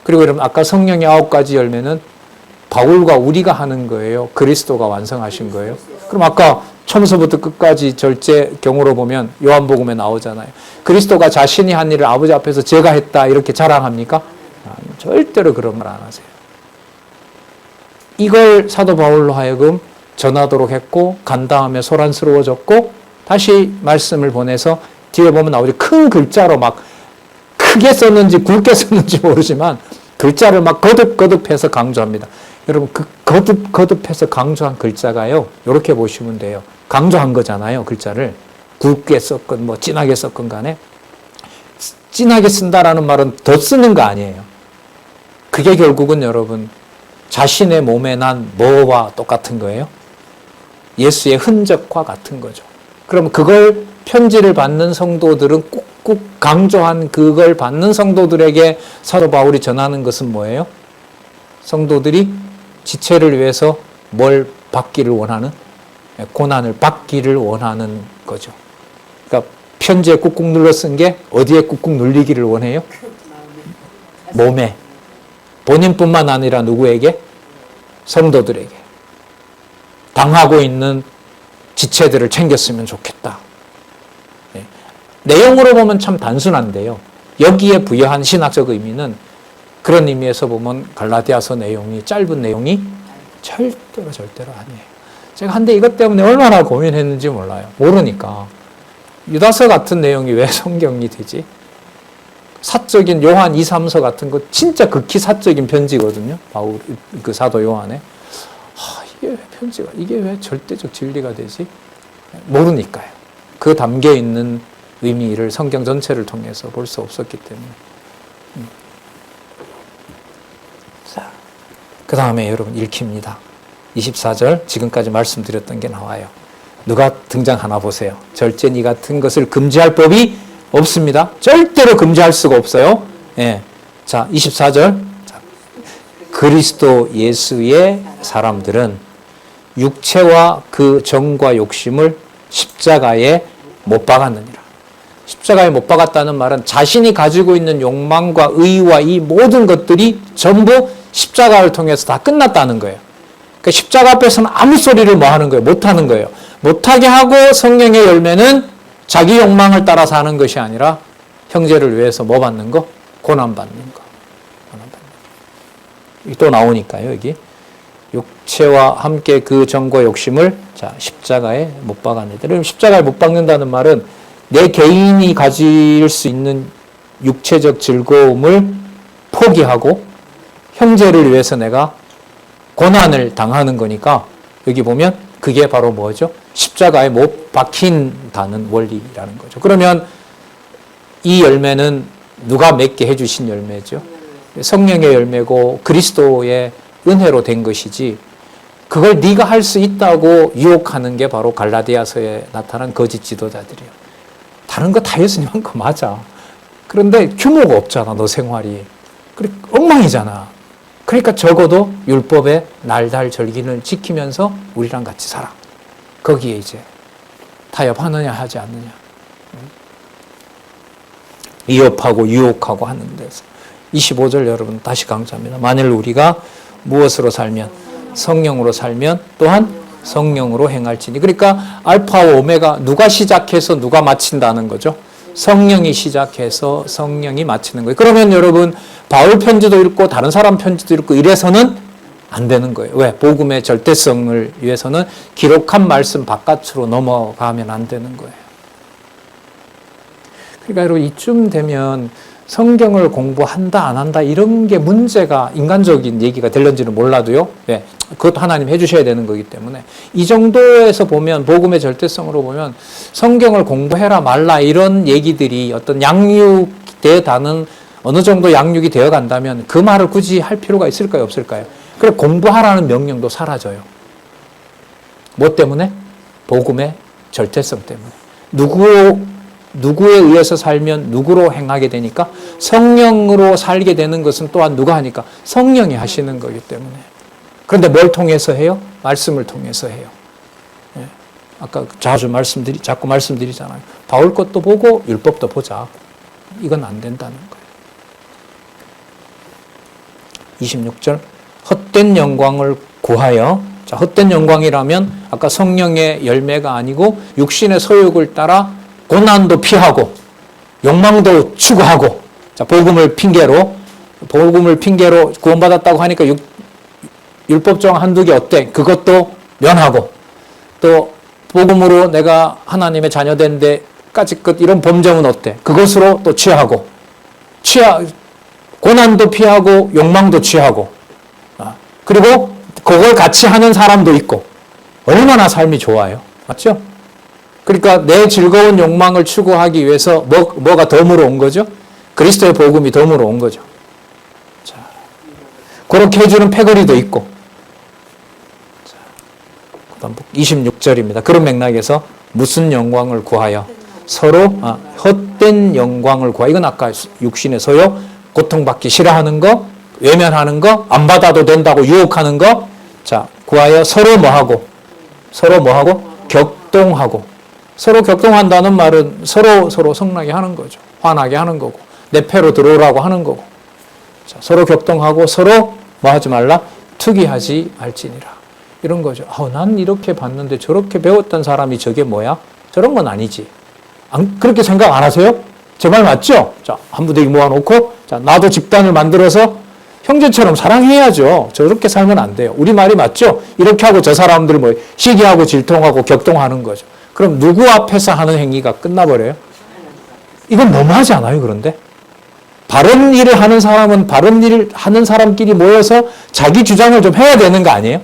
그리고 여러분 아까 성령의 9가지 열매는 바울과 우리가 하는 거예요? 그리스도가 완성하신 거예요? 그럼 아까 처음서부터 끝까지 절제 경우로 보면 요한복음에 나오잖아요. 그리스도가 자신이 한 일을 아버지 앞에서 제가 했다 이렇게 자랑합니까? 절대로 그런 말 안 하세요. 이걸 사도 바울로 하여금 전하도록 했고, 간 다음에 소란스러워졌고, 다시 말씀을 보내서 뒤에 보면 나오죠. 큰 글자로 막 크게 썼는지 굵게 썼는지 모르지만 글자를 막 거듭거듭해서 강조합니다. 여러분 그 거듭해서 강조한 글자가요, 이렇게 보시면 돼요. 강조한 거잖아요. 글자를 굵게 썼건 뭐 진하게 썼건 간에, 진하게 쓴다라는 말은 더 쓰는 거 아니에요. 그게 결국은 여러분 자신의 몸에 난 뭐와 똑같은 거예요? 예수의 흔적과 같은 거죠. 그럼 그걸 편지를 받는 성도들은 꾹꾹 강조한 그걸 받는 성도들에게 사도 바울이 전하는 것은 뭐예요? 성도들이 지체를 위해서 뭘 받기를 원하는? 고난을 받기를 원하는 거죠. 그러니까 편지에 꾹꾹 눌러 쓴 게 어디에 꾹꾹 눌리기를 원해요? 몸에. 본인뿐만 아니라 누구에게? 성도들에게. 당하고 있는 지체들을 챙겼으면 좋겠다. 네. 내용으로 보면 참 단순한데요. 여기에 부여한 신학적 의미는 그런 의미에서 보면 갈라디아서 내용이, 짧은 내용이 절대로 아니에요. 제가 한데 이것 때문에 얼마나 고민했는지 몰라요. 모르니까. 유다서 같은 내용이 왜 성경이 되지? 사적인 요한 2, 3서 같은 거 진짜 극히 사적인 편지거든요. 바울, 그 사도 요한에. 이게 왜 절대적 진리가 되지? 모르니까요. 그 담겨 있는 의미를 성경 전체를 통해서 볼 수 없었기 때문에. 자, 그 다음에 여러분 읽힙니다. 24절 지금까지 말씀드렸던 게 나와요. 누가 등장하나 보세요. 절제니 같은 것을 금지할 법이 없습니다. 절대로 금지할 수가 없어요. 예. 자, 24절. 그리스도 예수의 사람들은 육체와 그 정과 욕심을 십자가에 못 박았느니라. 십자가에 못 박았다는 말은 자신이 가지고 있는 욕망과 의와 이 모든 것들이 전부 십자가를 통해서 다 끝났다는 거예요. 그러니까 십자가 앞에서는 아무 소리를 뭐 하는 거예요? 못 하는 거예요. 못하게 하고 성령의 열매는 자기 욕망을 따라 사는 것이 아니라 형제를 위해서 뭐 받는 거? 고난받는 거. 또 나오니까요, 여기. 육체와 함께 그 정과 욕심을 십자가에 못 박았느니라. 그럼 십자가에 못 박는다는 말은 내 개인이 가질 수 있는 육체적 즐거움을 포기하고 형제를 위해서 내가 고난을 당하는 거니까 여기 보면 그게 바로 뭐죠? 십자가에 못 박힌다는 원리라는 거죠. 그러면 이 열매는 누가 맺게 해주신 열매죠? 성령의 열매고 그리스도의 은혜로 된 것이지, 그걸 네가 할 수 있다고 유혹하는 게 바로 갈라디아서에 나타난 거짓 지도자들이에요. 다른 거 다 예수님 한 거 맞아. 그런데 규모가 없잖아, 너 생활이. 그래, 엉망이잖아. 그러니까 적어도 율법의 날달 절기를 지키면서 우리랑 같이 살아. 거기에 이제 타협하느냐 하지 않느냐. 위협하고 유혹하고 하는 데서. 25절 여러분 다시 강조합니다. 만일 우리가 무엇으로 살면? 성령으로 살면 또한 성령으로 행할지니. 그러니까 알파와 오메가, 누가 시작해서 누가 마친다는 거죠. 성령이 시작해서 성령이 마치는 거예요. 그러면 여러분 바울 편지도 읽고 다른 사람 편지도 읽고 이래서는 안 되는 거예요. 왜? 복음의 절대성을 위해서는 기록한 말씀 바깥으로 넘어가면 안 되는 거예요. 그러니까 여러분 이쯤 되면 성경을 공부한다 안 한다 이런 게 문제가 인간적인 얘기가 될런지는 몰라도요. 네, 그것도 하나님 해주셔야 되는 거기 때문에 이 정도에서 보면 복음의 절대성으로 보면 성경을 공부해라 말라 이런 얘기들이 어떤 양육되다는 어느 정도 양육이 되어 간다면 그 말을 굳이 할 필요가 있을까요 없을까요? 그래 공부하라는 명령도 사라져요. 뭐 때문에? 복음의 절대성 때문에. 누구에 의해서 살면 누구로 행하게 되니까 성령으로 살게 되는 것은 또한 누가 하니까 성령이 하시는 거기 때문에. 그런데 뭘 통해서 해요? 말씀을 통해서 해요. 예. 아까 자꾸 말씀드리잖아요. 바울 것도 보고 율법도 보자. 이건 안 된다는 거예요. 26절 헛된 영광을 구하여. 자, 헛된 영광이라면 아까 성령의 열매가 아니고 육신의 소욕을 따라 고난도 피하고 욕망도 추구하고. 자, 복음을 핑계로 구원받았다고 하니까 율법정 한두 개 어때? 그것도 면하고 또 복음으로 내가 하나님의 자녀된데 까짓것 이런 범정은 어때? 그것으로 또 취하고 고난도 피하고 욕망도 취하고 그리고 그걸 같이 하는 사람도 있고 얼마나 삶이 좋아요. 맞죠? 그러니까 내 즐거운 욕망을 추구하기 위해서 뭐가 덤으로 온 거죠? 그리스도의 복음이 덤으로 온 거죠. 자, 그렇게 해주는 패거리도 있고. 자, 그다음 26절입니다. 그런 맥락에서 무슨 영광을 구하여 서로 헛된 영광을 구하여. 이건 아까 육신의 소욕, 고통받기 싫어하는 거, 외면하는 거, 안 받아도 된다고 유혹하는 거. 자, 구하여 서로 뭐하고? 격동하고. 서로 격동한다는 말은 서로 성나게 하는 거죠. 화나게 하는 거고. 내 패로 들어오라고 하는 거고. 자, 서로 격동하고 서로 뭐 하지 말라? 투기하지 말지니라. 이런 거죠. 난 이렇게 봤는데 저렇게 배웠던 사람이 저게 뭐야? 저런 건 아니지. 그렇게 생각 안 하세요? 제 말 맞죠? 자, 한 부대기 모아놓고, 자, 나도 집단을 만들어서 형제처럼 사랑해야죠. 저렇게 살면 안 돼요. 우리 말이 맞죠? 이렇게 하고 저 사람들 뭐 시기하고 질통하고 격동하는 거죠. 그럼 누구 앞에서 하는 행위가 끝나버려요? 이건 너무하지 않아요, 그런데? 바른 일을 하는 사람은 바른 일을 하는 사람끼리 모여서 자기 주장을 좀 해야 되는 거 아니에요?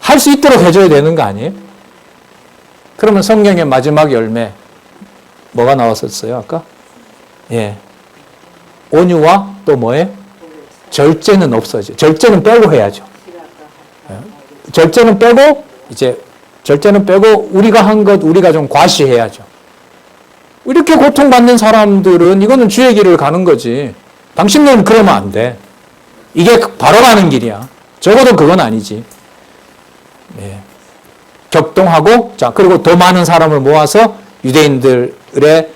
할 수 있도록 해줘야 되는 거 아니에요? 그러면 성경의 마지막 열매, 뭐가 나왔었어요, 아까? 예. 온유와 또 뭐예요? 절제는 없어져. 절제는 빼고 해야죠. 절제는 빼고 우리가 한 것 우리가 좀 과시해야죠. 이렇게 고통받는 사람들은 이거는 주의 길을 가는 거지. 당신은 그러면 안 돼. 이게 바로 가는 길이야. 적어도 그건 아니지. 예. 격동하고, 자, 그리고 더 많은 사람을 모아서 유대인들의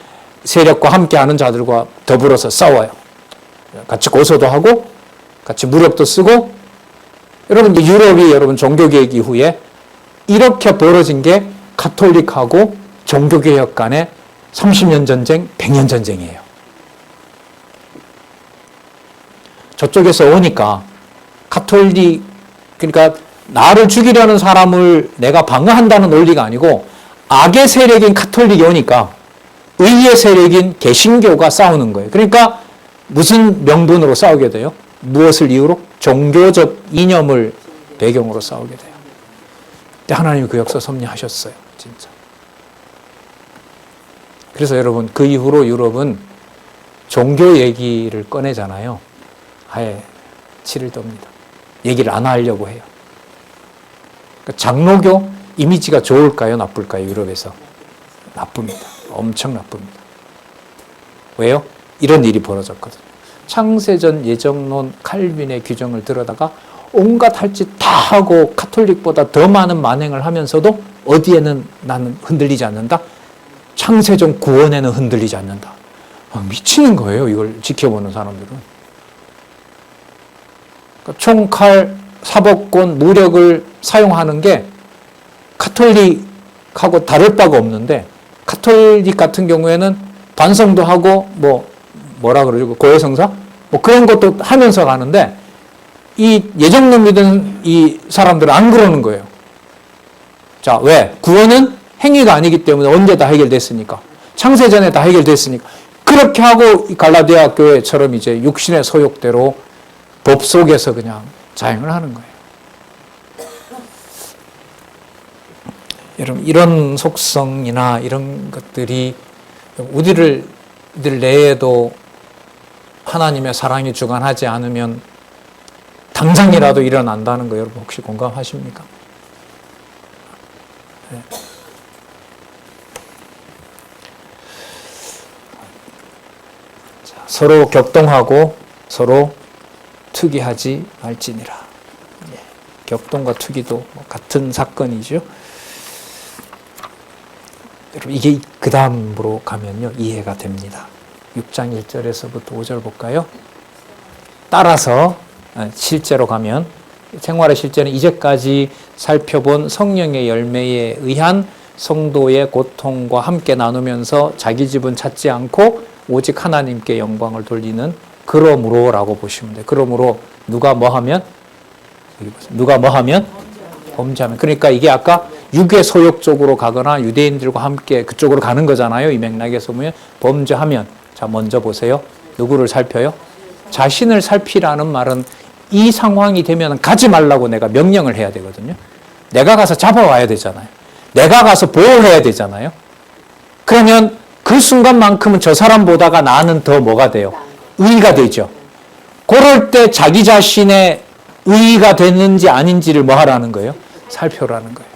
세력과 함께하는 자들과 더불어서 싸워요. 같이 고소도 하고, 같이 무력도 쓰고. 여러분, 유럽이 여러분 종교개혁 이후에 이렇게 벌어진 게 가톨릭하고 종교개혁 간의 30년 전쟁, 100년 전쟁이에요. 저쪽에서 오니까 가톨릭, 그러니까 나를 죽이려는 사람을 내가 방어한다는 논리가 아니고 악의 세력인 가톨릭이 오니까 의의 세력인 개신교가 싸우는 거예요. 그러니까 무슨 명분으로 싸우게 돼요? 무엇을 이유로? 종교적 이념을 배경으로 싸우게 돼요. 근데 하나님이 그 역사 섭리하셨어요. 진짜. 그래서 여러분 그 이후로 유럽은 종교 얘기를 꺼내잖아요. 아예 치를 돕니다. 얘기를 안 하려고 해요. 그러니까 장로교 이미지가 좋을까요? 나쁠까요? 유럽에서. 나쁩니다. 엄청 나쁩니다. 왜요? 이런 일이 벌어졌거든요. 창세전 예정론 칼빈의 규정을 들어다가 온갖 할 짓 다 하고 가톨릭보다 더 많은 만행을 하면서도 어디에는 나는 흔들리지 않는다? 창세전 구원에는 흔들리지 않는다. 미치는 거예요. 이걸 지켜보는 사람들은. 그러니까 총칼, 사법권, 무력을 사용하는 게 가톨릭하고 다를 바가 없는데 가톨릭 같은 경우에는 반성도 하고 뭐라 그러죠? 고해성사? 뭐 그런 것도 하면서 가는데 이 예정론 믿은 이 사람들은 안 그러는 거예요. 자, 왜? 구원은 행위가 아니기 때문에 언제 다 해결됐으니까. 창세전에 다 해결됐으니까. 그렇게 하고 갈라디아 교회처럼 이제 육신의 소욕대로 법 속에서 그냥 자행을 하는 거예요. 여러분, 이런 속성이나 이런 것들이 우리들 내에도 하나님의 사랑이 주관하지 않으면 당장이라도 일어난다는 거 여러분 혹시 공감하십니까? 네. 자, 서로 격동하고 서로 투기하지 말지니라. 예. 격동과 투기도 같은 사건이죠. 여러분, 이게 그 다음으로 가면요 이해가 됩니다. 6장 1절에서부터 5절 볼까요? 따라서 실제로 가면 생활의 실제는 이제까지 살펴본 성령의 열매에 의한 성도의 고통과 함께 나누면서 자기 집은 찾지 않고 오직 하나님께 영광을 돌리는 그러므로라고 보시면 돼요. 그러므로 누가 뭐 하면 범죄하면. 그러니까 이게 아까 육의 소욕 쪽으로 가거나 유대인들과 함께 그쪽으로 가는 거잖아요. 이 맥락에서 보면 범죄하면. 자, 먼저 보세요. 누구를 살펴요? 자신을 살피라는 말은 이 상황이 되면 가지 말라고 내가 명령을 해야 되거든요. 내가 가서 잡아와야 되잖아요. 내가 가서 보호해야 되잖아요. 그러면 그 순간만큼은 저 사람보다가 나는 더 뭐가 돼요? 의의가 되죠. 그럴 때 자기 자신의 의의가 되는지 아닌지를 뭐 하라는 거예요? 살펴라는 거예요.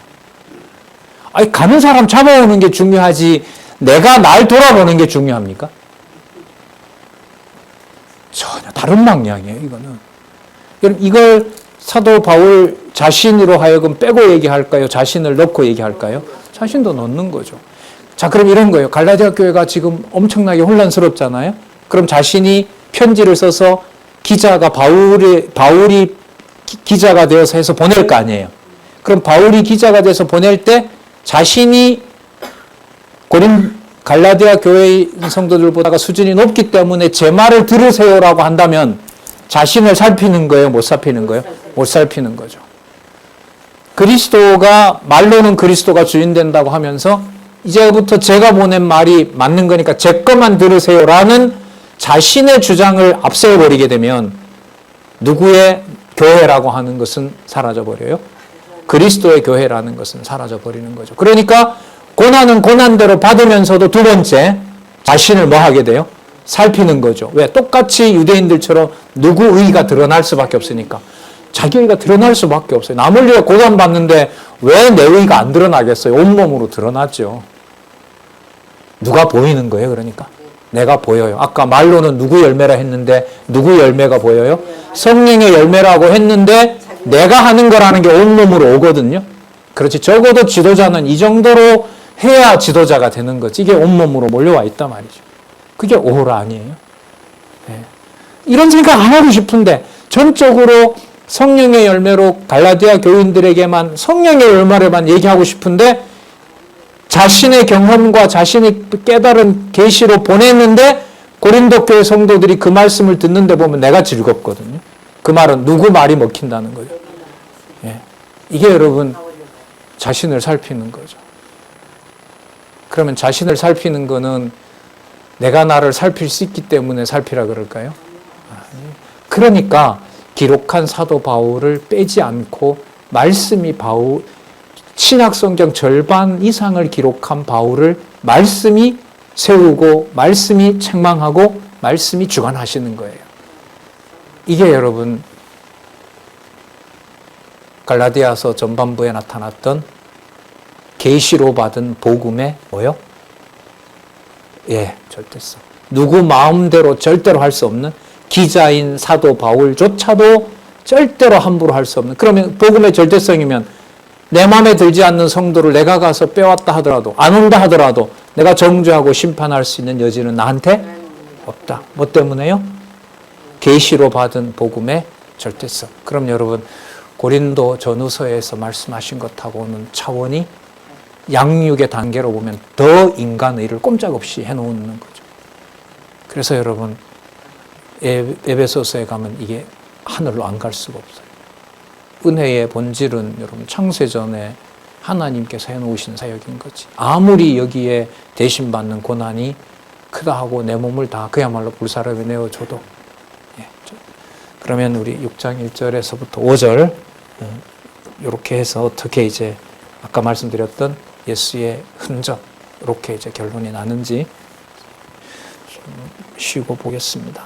아니, 가는 사람 잡아오는 게 중요하지 내가 날 돌아보는 게 중요합니까? 전혀 다른 방향이에요, 이거는. 여러분, 이걸 사도 바울 자신으로 하여금 빼고 얘기할까요? 자신을 넣고 얘기할까요? 자신도 넣는 거죠. 자, 그럼 이런 거예요. 갈라디아 교회가 지금 엄청나게 혼란스럽잖아요. 그럼 자신이 편지를 써서 기자가 바울이 기자가 되어서 해서 보낼 거 아니에요. 그럼 바울이 기자가 돼서 보낼 때 자신이 갈라디아 교회의 성도들보다가 수준이 높기 때문에 제 말을 들으세요라고 한다면 자신을 살피는 거예요? 못 살피는 거예요? 못 살피는 거죠. 그리스도가 말로는 그리스도가 주인 된다고 하면서 이제부터 제가 보낸 말이 맞는 거니까 제 것만 들으세요라는 자신의 주장을 앞세워버리게 되면 누구의 교회라고 하는 것은 사라져버려요? 그리스도의 교회라는 것은 사라져버리는 거죠. 그러니까 고난은 고난대로 받으면서도 두 번째 자신을 뭐 하게 돼요? 살피는 거죠. 왜? 똑같이 유대인들처럼 누구 의의가 드러날 수밖에 없으니까. 자기 의의가 드러날 수밖에 없어요. 남을 위해 고난받는데 왜 내 의의가 안 드러나겠어요? 온몸으로 드러나죠. 누가 보이는 거예요, 그러니까? 내가 보여요. 아까 말로는 누구 열매라 했는데 누구 열매가 보여요? 성령의 열매라고 했는데 내가 하는 거라는 게 온몸으로 오거든요. 그렇지. 적어도 지도자는 이 정도로 해야 지도자가 되는 거지. 이게 온몸으로 몰려와 있단 말이죠. 그게 오호라 아니에요? 네. 이런 생각 안 하고 싶은데 전적으로 성령의 열매로 갈라디아 교인들에게만 성령의 열매를만 얘기하고 싶은데 자신의 경험과 자신이 깨달은 계시로 보냈는데 고린도 교회 성도들이 그 말씀을 듣는데 보면 내가 즐겁거든요. 그 말은 누구 말이 먹힌다는 거예요. 예. 이게 여러분 자신을 살피는 거죠. 그러면 자신을 살피는 거는 내가 나를 살필 수 있기 때문에 살피라 그럴까요? 그러니까 기록한 사도 바울을 빼지 않고 말씀이 신약 성경 절반 이상을 기록한 바울을 말씀이 세우고 말씀이 책망하고 말씀이 주관하시는 거예요. 이게 여러분 갈라디아서 전반부에 나타났던 계시로 받은 복음의 뭐요? 예, 절대성. 누구 마음대로 절대로 할 수 없는 기자인 사도 바울조차도 절대로 함부로 할 수 없는. 그러면 복음의 절대성이면 내 마음에 들지 않는 성도를 내가 가서 빼왔다 하더라도 안 온다 하더라도 내가 정죄하고 심판할 수 있는 여지는 나한테 없다. 뭐 때문에요? 계시로 받은 복음의 절대성. 그럼 여러분 고린도 전후서에서 말씀하신 것하고는 차원이 양육의 단계로 보면 더 인간의를 꼼짝없이 해놓는 거죠. 그래서 여러분 에베소서에 가면 이게 하늘로 안 갈 수가 없어요. 은혜의 본질은 여러분 창세전에 하나님께서 해놓으신 사역인 거지. 아무리 여기에 대신받는 고난이 크다 하고 내 몸을 다 그야말로 불사르게 내어줘도, 그러면 우리 6장 1절에서부터 5절 이렇게 해서 어떻게 이제 아까 말씀드렸던 예수의 흔적 이렇게 이제 결론이 나는지 좀 쉬고 보겠습니다.